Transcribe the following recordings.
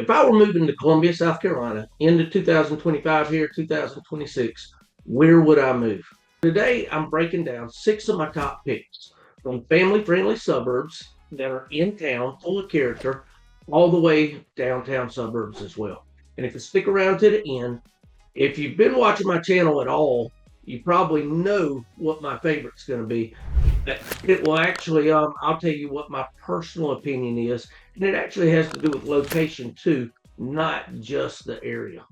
if I were moving to Columbia, South Carolina, into 2025 here, 2026, where would I move? Today, I'm breaking down 6 of my top picks from family-friendly suburbs that are in town, full of character, all the way downtown suburbs as well. And if you stick around to the end, if you've been watching my channel at all, you probably know what my favorite's going to be. It will actually, I'll tell you what my personal opinion is, and it actually has to do with location too, not just the area.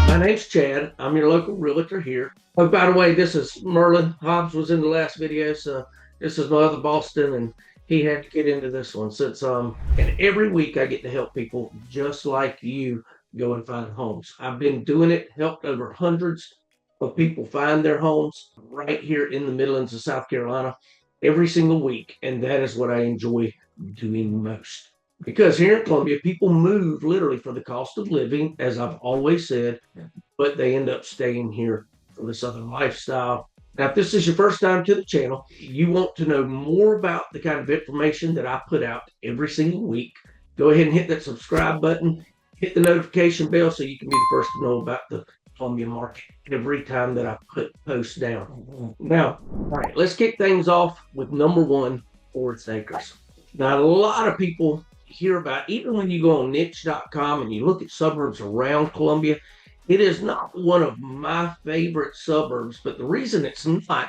My name's Chad. I'm your local realtor here. Oh, by the way, this is Merlin. Hobbs was in the last video, so this is my other Boston, and he had to get into this one since and every week I get to help people just like you go and find homes. I've been doing it, helped over hundreds of people find their homes right here in the Midlands of South Carolina every single week, and that is what I enjoy doing most. Because here in Columbia, people move literally for the cost of living, as I've always said, but they end up staying here for the Southern lifestyle. Now, if this is your first time to the channel, you want to know more about the kind of information that I put out every single week, go ahead and hit that subscribe button, hit the notification bell so you can be the first to know about the Columbia market every time that I put posts down. Now, all right, let's kick things off with number one, Forest Acres. Now, a lot of people hear about, even when you go on niche.com and you look at suburbs around Columbia, it is not one of my favorite suburbs, but the reason it's not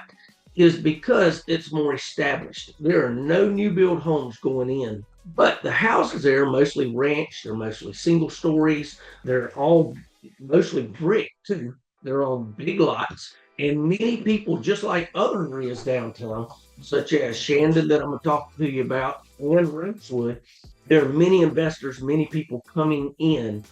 is because it's more established. There are no new build homes going in, but the houses there are mostly ranch, they're mostly single stories, they're all mostly brick too. They're on big lots, and many people, just like other areas downtown, such as Shandon that I'm going to talk to you about, and Blythewood, there are many investors, many people coming in,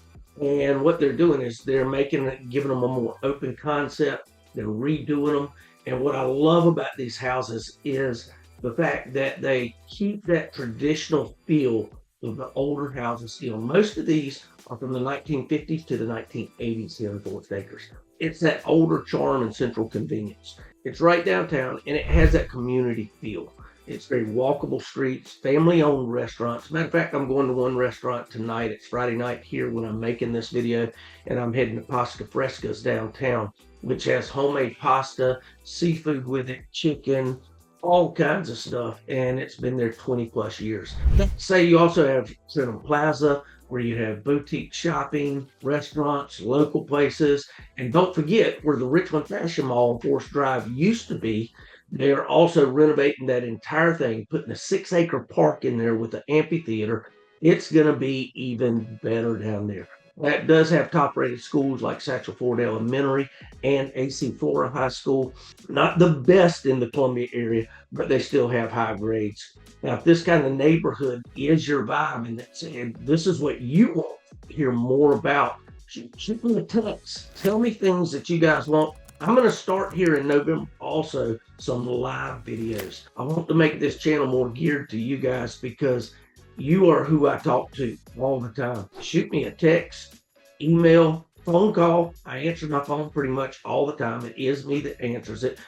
and what they're doing is they're making it, giving them a more open concept. They're redoing them, and what I love about these houses is the fact that they keep that traditional feel of the older houses still. Most of these are from the 1950s to the 1980s here in Forest Acres. It's that older charm and central convenience. It's right downtown, and it has that community feel. It's very walkable streets, family-owned restaurants. Matter of fact, I'm going to one restaurant tonight. It's Friday night here when I'm making this video, and I'm heading to Pasta Fresca's downtown, which has homemade pasta, seafood with it, chicken, all kinds of stuff, and it's been there 20 plus years. Say you also have Shandon Plaza, where you have boutique shopping, restaurants, local places, and don't forget where the Richmond Fashion Mall on Forest Drive used to be. They're also renovating that entire thing, putting a 6-acre park in there with an amphitheater. It's going to be even better down there. That does have top-rated schools like Satchel Ford Elementary and AC Flora High School. Not the best in the Columbia area, but they still have high grades. Now, if this kind of neighborhood is your vibe and this is what you want to hear more about, shoot me a text. Tell me things that you guys want. I'm going to start here in November also some live videos. I want to make this channel more geared to you guys because you are who I talk to all the time. Shoot me a text, email, phone call. I answer my phone pretty much all the time. It is me that answers it.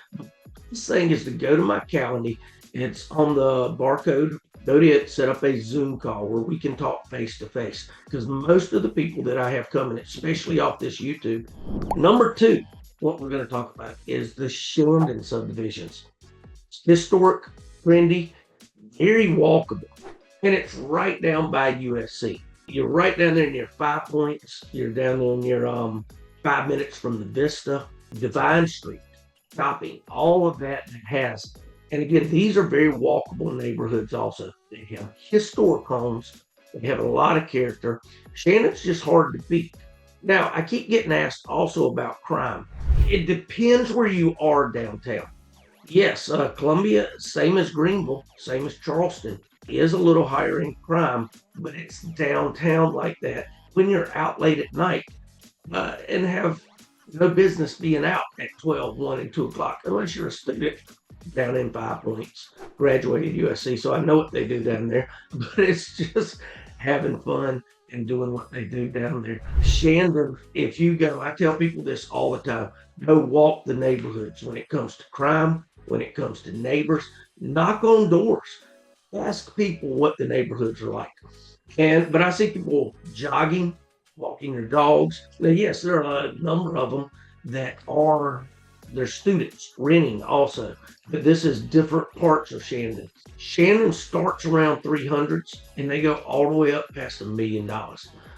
This thing is to go to my calendar. It's on the barcode. Go to it, set up a Zoom call where we can talk face to face. Because most of the people that I have coming, especially off this YouTube. Number two, what we're going to talk about is the Shandon subdivisions. It's historic, trendy, very walkable, and it's right down by USC. You're right down there near 5 Points. You're down there near 5 minutes from the Vista, Divine Street, shopping, all of that has. And again, these are very walkable neighborhoods also. They have historic homes. They have a lot of character. Shandon's just hard to beat. Now, I keep getting asked also about crime. It depends where you are downtown. Yes, Columbia, same as Greenville, same as Charleston, is a little higher in crime, but it's downtown like that. When you're out late at night and have no business being out at 12, 1, and 2 o'clock, unless you're a student down in 5 Points, graduated USC, so I know what they do down there, but it's just having fun and doing what they do down there. Shandon, if you go, I tell people this all the time, go walk the neighborhoods when it comes to crime, when it comes to neighbors. Knock on doors. Ask people what the neighborhoods are like. But I see people jogging, walking their dogs. Now, yes, there are a number of them that are their students renting also, but this is different parts of Shandon. Shandon starts around 300s and they go all the way up past $1 million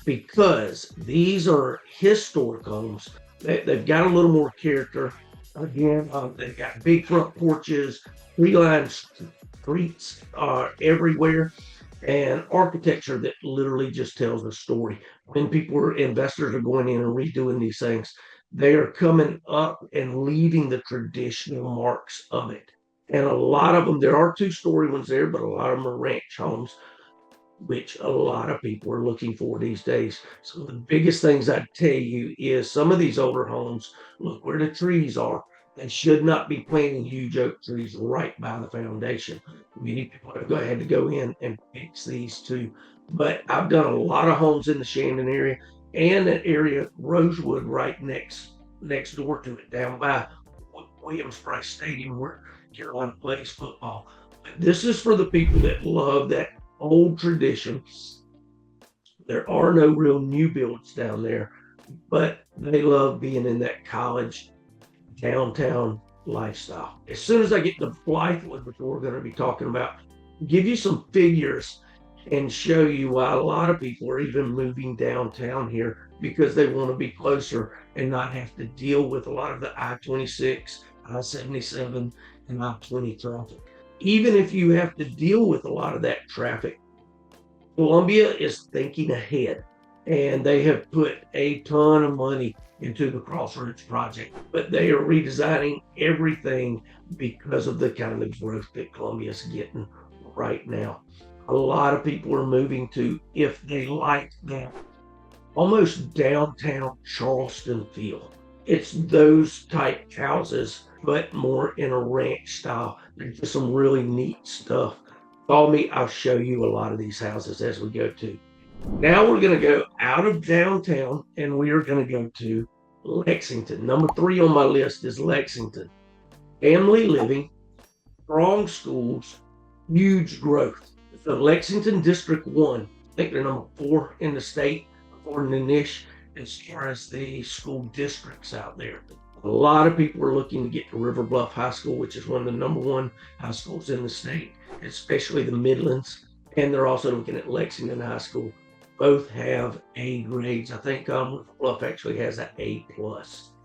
because these are historic homes. They've got a little more character. Again, they've got big front porches, tree-lined streets everywhere, and architecture that literally just tells a story. When investors are going in and redoing these things, they are coming up and leaving the traditional marks of it. And a lot of them, there are two-story ones there, but a lot of them are ranch homes, which a lot of people are looking for these days. So the biggest things I'd tell you is some of these older homes, look where the trees are. They should not be planting huge oak trees right by the foundation. Many people have had to go in and fix these too. But I've done a lot of homes in the Shandon area and that area, Rosewood, right next door to it, down by Williams Price Stadium where Carolina plays football. But this is for the people that love that old tradition. There are no real new builds down there, but they love being in that college downtown lifestyle. As soon as I get to Blythewood, which we're going to be talking about, give you some figures and show you why a lot of people are even moving downtown here because they want to be closer and not have to deal with a lot of the I-26, I-77, and I-20 traffic. Even if you have to deal with a lot of that traffic, Columbia is thinking ahead, and they have put a ton of money into the Crossroads project, but they are redesigning everything because of the kind of growth that Columbia is getting right now. A lot of people are moving to, if they like that, almost downtown Charleston feel. It's those type houses, but more in a ranch style. There's just some really neat stuff. Follow me, I'll show you a lot of these houses as we go to. Now we're going to go out of downtown and we are going to go to Lexington. Number 3 on my list is Lexington. Family living, strong schools, huge growth. So Lexington District 1, I think they're number 4 in the state, according to Nish, as far as the school districts out there. A lot of people are looking to get to River Bluff High School, which is one of the number 1 high schools in the state, especially the Midlands. And they're also looking at Lexington High School. Both have A grades. I think River Bluff actually has an A+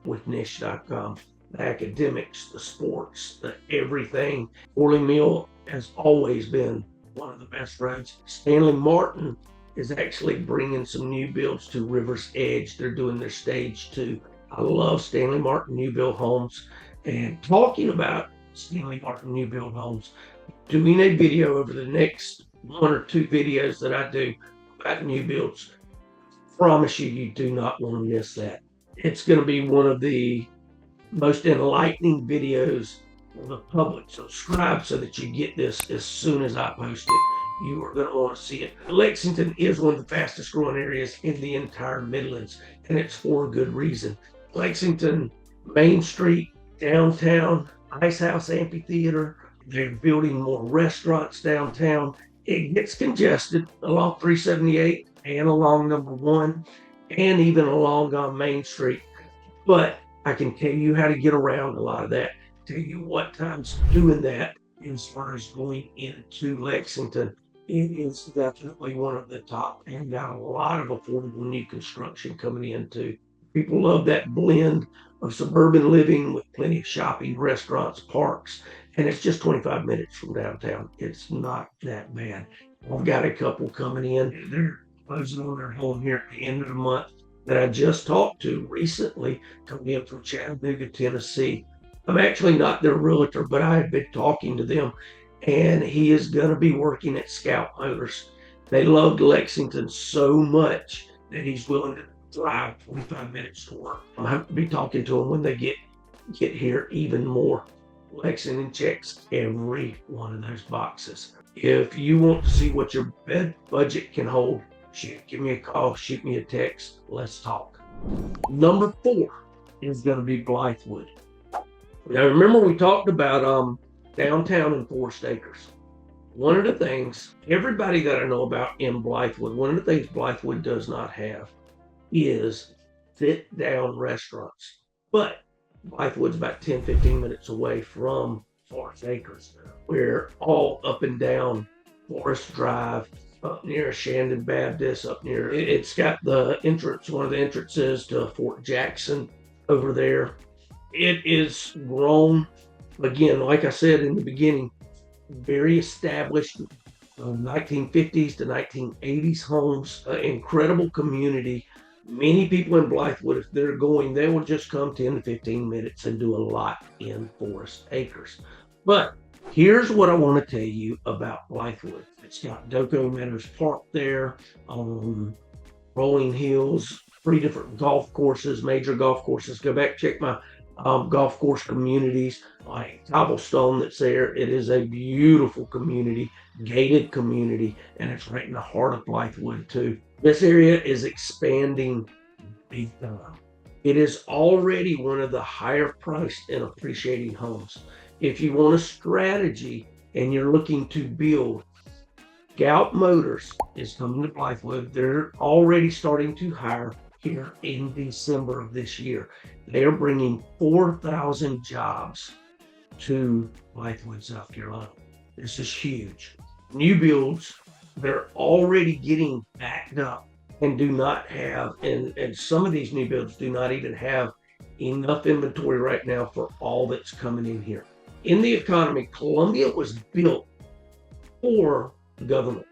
with Nish.com. The academics, the sports, the everything. Orly Mill has always been one of the best roads. Stanley Martin is actually bringing some new builds to River's Edge. They're doing their stage 2. I love Stanley Martin new build homes. And talking about Stanley Martin new build homes, doing a video over the next 1 or 2 videos that I do about new builds. Promise you, you do not want to miss that. It's going to be one of the most enlightening videos for the public. Subscribe so that you get this as soon as I post it. You are going to want to see it. Lexington is one of the fastest growing areas in the entire Midlands, and it's for a good reason. Lexington, Main Street, downtown, Ice House Amphitheater. They're building more restaurants downtown. It gets congested along 378 and along number 1 and even along Main Street. But I can tell you how to get around a lot of that. Tell you what times doing that as far as going into Lexington. It is definitely one of the top, and got a lot of affordable new construction coming in too. People love that blend of suburban living with plenty of shopping, restaurants, parks, and it's just 25 minutes from downtown. It's not that bad. I've got a couple coming in. They're closing on their home here at the end of the month that I just talked to recently, coming in from Chattanooga, Tennessee. I'm actually not their realtor, but I have been talking to them, and he is going to be working at Scout Motors. They loved Lexington so much that he's willing to drive 45 minutes to work. I hope to be talking to him when they get here even more. Lexington checks every one of those boxes. If you want to see what your bed budget can hold, give me a call, shoot me a text, let's talk. Number 4 is going to be Blythewood. Now, remember we talked about downtown and Forest Acres. One of the things everybody that I know about in Blythewood, one of the things Blythewood does not have is sit-down restaurants. But Blythewood's about 10, 15 minutes away from Forest Acres. We're all up and down Forest Drive, up near Shandon Baptist, up near, it's got the entrance, one of the entrances to Fort Jackson over there. It is grown, again, like I said in the beginning, very established 1950s to 1980s homes, incredible community. Many people in Blythewood, if they're going, they will just come 10 to 15 minutes and do a lot in Forest Acres. But here's what I want to tell you about Blythewood. It's got Doco Meadows Park there, Rolling Hills, 3 different golf courses, major golf courses. Go back, check my golf course communities, like Cobblestone that's there. It is a beautiful community, gated community, and it's right in the heart of Blythewood too. This area is expanding big time. It is already one of the higher priced and appreciating homes. If you want a strategy and you're looking to build, Scout Motors is coming to Blythewood. They're already starting to hire here in December of this year. They are bringing 4,000 jobs to Blythewood, South Carolina. This is huge. New builds, they're already getting backed up and do not have, and some of these new builds do not even have enough inventory right now for all that's coming in here. In the economy, Columbia was built for government.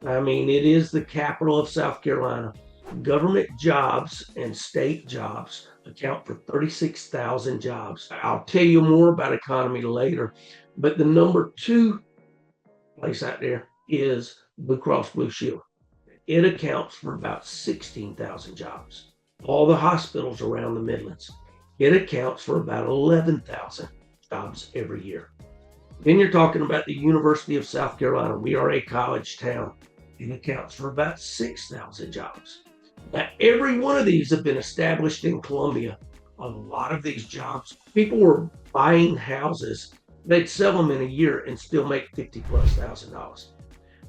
I mean, it is the capital of South Carolina. Government jobs and state jobs account for 36,000 jobs. I'll tell you more about economy later, but the number 2 place out there is Blue Cross Blue Shield. It accounts for about 16,000 jobs. All the hospitals around the Midlands, it accounts for about 11,000 jobs every year. Then you're talking about the University of South Carolina. We are a college town. It accounts for about 6,000 jobs. Now, every one of these have been established in Columbia. A lot of these jobs, people were buying houses. They'd sell them in a year and still make $50,000+,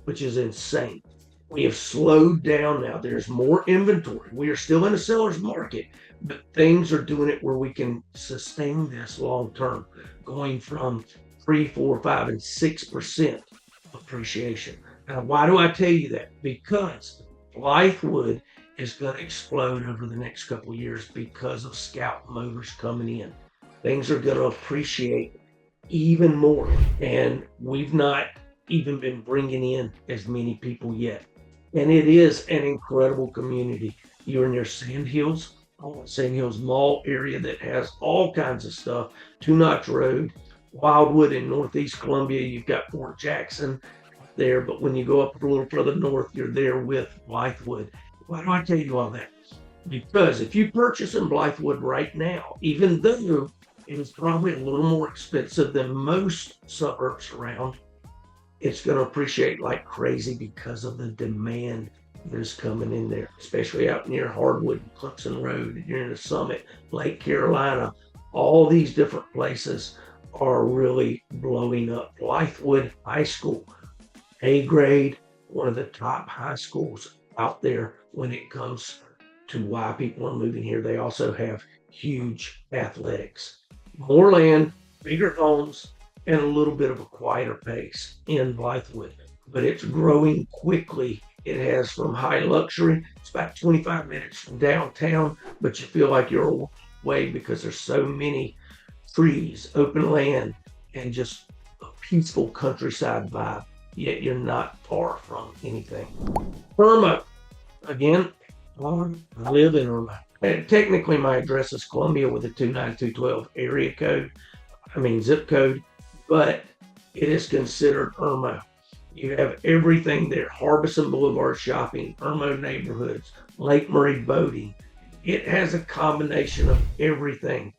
which is insane. We have slowed down now. There's more inventory. We are still in a seller's market, but things are doing it where we can sustain this long term, going from 3, 4, 5, and 6% appreciation. Now, why do I tell you that? Because Blythewood is going to explode over the next couple of years because of Scout Motors coming in. Things are going to appreciate even more, and we've not even been bringing in as many people yet. And it is an incredible community. You're near Sand Hills Mall area that has all kinds of stuff. 2 Notch Road, Wildwood in Northeast Columbia. You've got Fort Jackson there, but when you go up a little further north, you're there with Blythewood. Why do I tell you all that? Because if you purchase in Blythewood right now, even though it is probably a little more expensive than most suburbs around, it's going to appreciate like crazy because of the demand that is coming in there, especially out near Hardwood, Clemson Road, near the Summit, Lake Carolina. All these different places are really blowing up. Blythewood High School, A grade, one of the top high schools out there when it comes to why people are moving here. They also have huge athletics. More land, bigger homes, and a little bit of a quieter pace in Blythewood, but it's growing quickly. It has from high luxury, it's about 25 minutes from downtown, but you feel like you're away because there's so many trees, open land, and just a peaceful countryside vibe, yet you're not far from anything. Irmo, again, I live in Irmo. And technically my address is Columbia with a 29212 area code, zip code, but it is considered Irmo. You have everything there: Harbison Boulevard shopping, Irmo neighborhoods, Lake Murray boating. It has a combination of everything.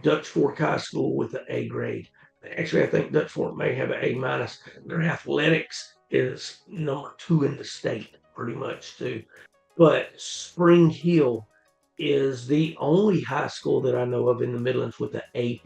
Dutch Fork High School with an A grade. Actually, I think Dutch Fork may have an A-. Their athletics is number 2 in the state, pretty much too. But Spring Hill is the only high school that I know of in the Midlands with an A+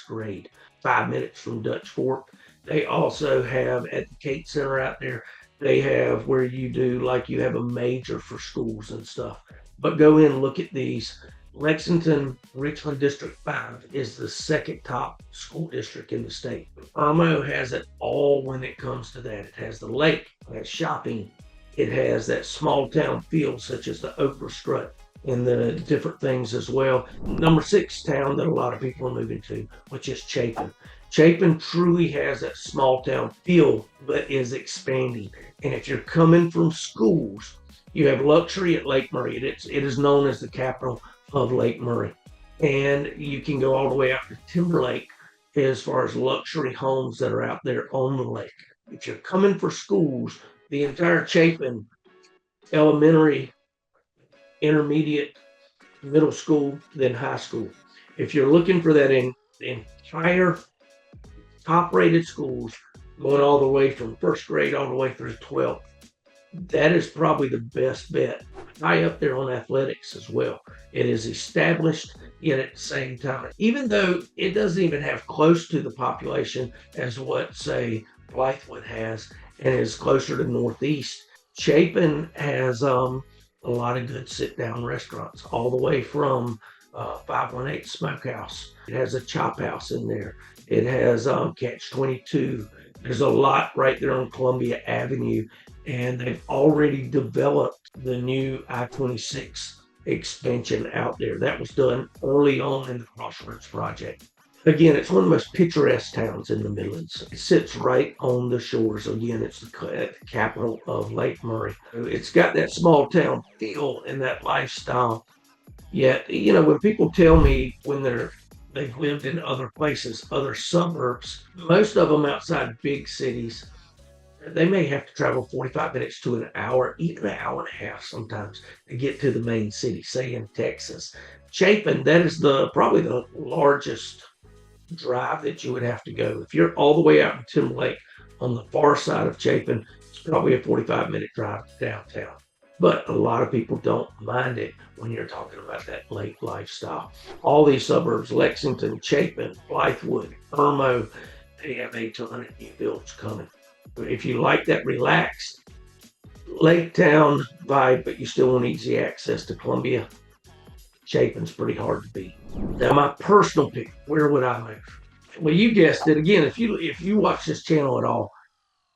grade, 5 minutes from Dutch Fork. They also have at the Kate Center out there, they have where you do like you have a major for schools and stuff. But go in and look at these. Lexington Richland District 5 is the second top school district in the state. Irmo has it all when it comes to that. It has the lake, it has shopping, it has that small town feel, such as the Okra Strut and the different things as well. Number 6 town that a lot of people are moving to, which is Chapin. Chapin truly has that small town feel, but is expanding. And if you're coming from schools, you have luxury at Lake Murray. It is known as the capital of Lake Murray. And you can go all the way out to Timberlake as far as luxury homes that are out there on the lake. If you're coming for schools, the entire Chapin, elementary, intermediate, middle school, then high school. If you're looking for that entire top-rated schools, going all the way from first grade all the way through 12th, that is probably the best bet. High up there on athletics as well. It is established, yet at the same time, even though it doesn't even have close to the population as what, say, Blythewood has, and is closer to Northeast, Chapin has a lot of good sit-down restaurants, all the way from 518 Smokehouse. It has a chop house in there. It has Catch 22. There's a lot right there on Columbia Avenue, and they've already developed the new I-26 expansion out there. That was done early on in the Crossroads project. Again, it's one of the most picturesque towns in the Midlands. It sits right on the shores. Again, it's the capital of Lake Murray. It's got that small town feel and that lifestyle. Yet, when people tell me when they've lived in other places, other suburbs, most of them outside big cities, they may have to travel 45 minutes to an hour, even an hour and a half sometimes to get to the main city, say in Texas. Chapin, that is probably the largest drive that you would have to go. If you're all the way out in Timberlake on the far side of Chapin, it's probably a 45-minute drive to downtown. But a lot of people don't mind it when you're talking about that lake lifestyle. All these suburbs, Lexington, Chapin, Blythewood, Irmo, they have a ton of new builds coming. If you like that relaxed lake town vibe, but you still want easy access to Columbia, Chapin's pretty hard to beat. Now, my personal pick, where would I move? Well, you guessed it. Again, if you watch this channel at all,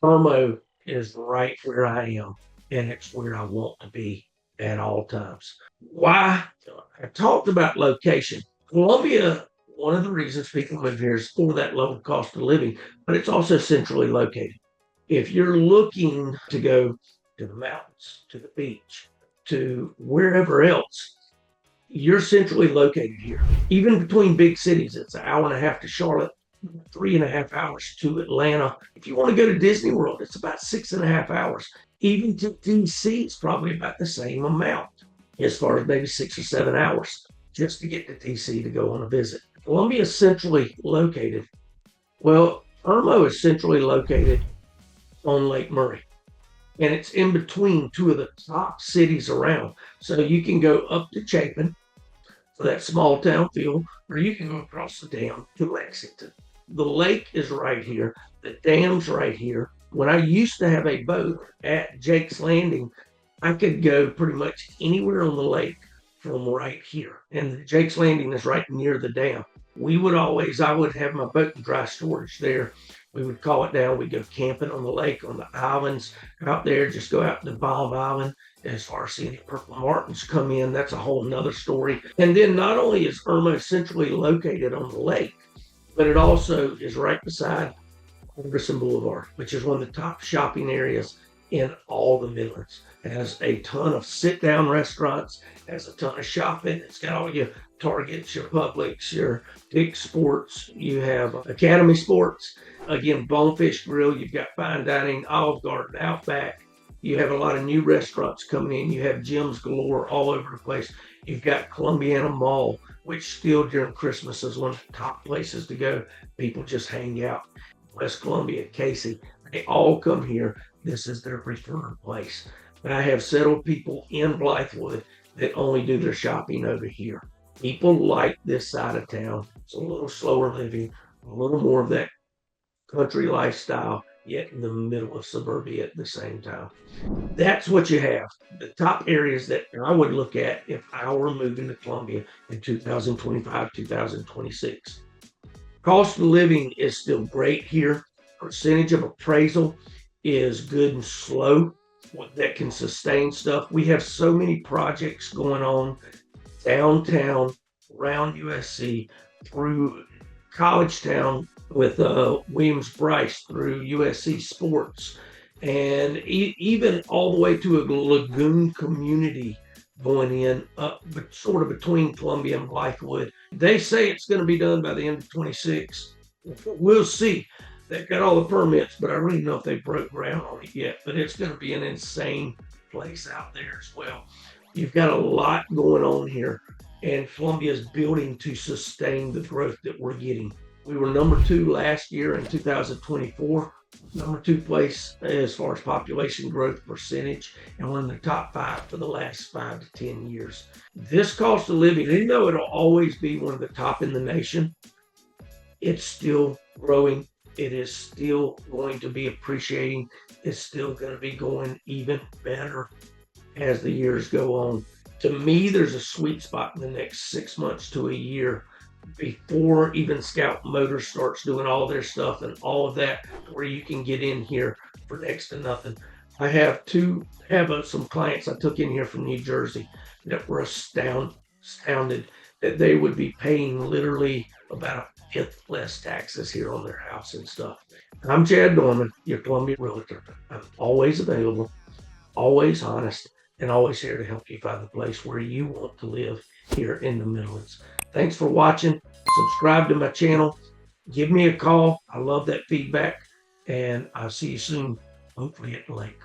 Irmo is right where I am, and it's where I want to be at all times. Why? I talked about location. Columbia, one of the reasons people move here is for that low cost of living, but it's also centrally located. If you're looking to go to the mountains, to the beach, to wherever else, you're centrally located here. Even between big cities, it's an hour and a half to Charlotte, 3.5 hours to Atlanta. If you want to go to Disney World, it's about 6.5 hours. Even to DC, it's probably about the same amount, as far as maybe 6 or 7 hours just to get to DC to go on a visit. Columbia is centrally located. Well, Irmo is centrally located on Lake Murray, and it's in between two of the top cities around. So you can go up to Chapin for that small town feel, or you can go across the dam to Lexington. The lake is right here. The dam's right here. When I used to have a boat at Jake's Landing, I could go pretty much anywhere on the lake from right here. And Jake's Landing is right near the dam. I would have my boat in dry storage there. We would call it down. We'd go camping on the lake, on the islands out there, just go out to Bomb Island. As far as seeing the purple martins come in, that's a whole nother story. And then not only is Irmo centrally located on the lake, but it also is right beside Ferguson Boulevard, which is one of the top shopping areas in all the Midlands. It has a ton of sit-down restaurants, has a ton of shopping. It's got all your Targets, your Publix, your Dick's Sports. You have Academy Sports. Again, Bonefish Grill. You've got fine dining, Olive Garden, Outback. You have a lot of new restaurants coming in. You have gyms galore all over the place. You've got Columbiana Mall, which still during Christmas is one of the top places to go. People just hang out. West Columbia, Casey, they all come here. This is their preferred place. I have settled people in Blythewood that only do their shopping over here. People like this side of town. It's a little slower living, a little more of that country lifestyle, yet in the middle of suburbia at the same time. That's what you have. The top areas that I would look at if I were moving to Columbia in 2025, 2026. Cost of living is still great here. Percentage of appraisal is good and slow that can sustain stuff. We have so many projects going on downtown, around USC, through College Town with Williams Bryce, through USC Sports, and even all the way to a lagoon community going in up sort of between Columbia and Blythewood. They say it's going to be done by the end of 26. We'll see. They've got all the permits, but I don't even know if they broke ground on it yet. But it's going to be an insane place out there as well. You've got a lot going on here, and Columbia is building to sustain the growth that we're getting. We were number 2 last year in 2024, number 2 place as far as population growth percentage, and we're in the top 5 for the last 5 to 10 years. This cost of living, even though it'll always be one of the top in the nation, it's still growing. It is still going to be appreciating. It's still going to be going even better as the years go on. To me, there's a sweet spot in the next 6 months to a year before even Scout Motors starts doing all their stuff and all of that, where you can get in here for next to nothing. I have some clients I took in here from New Jersey that were astounded that they would be paying literally about a fifth less taxes here on their house and stuff. I'm Chad Norman, your Columbia Realtor. I'm always available, always honest, and always here to help you find the place where you want to live here in the Midlands. Thanks for watching. Subscribe to my channel. Give me a call. I love that feedback. And I'll see you soon, hopefully at the lake.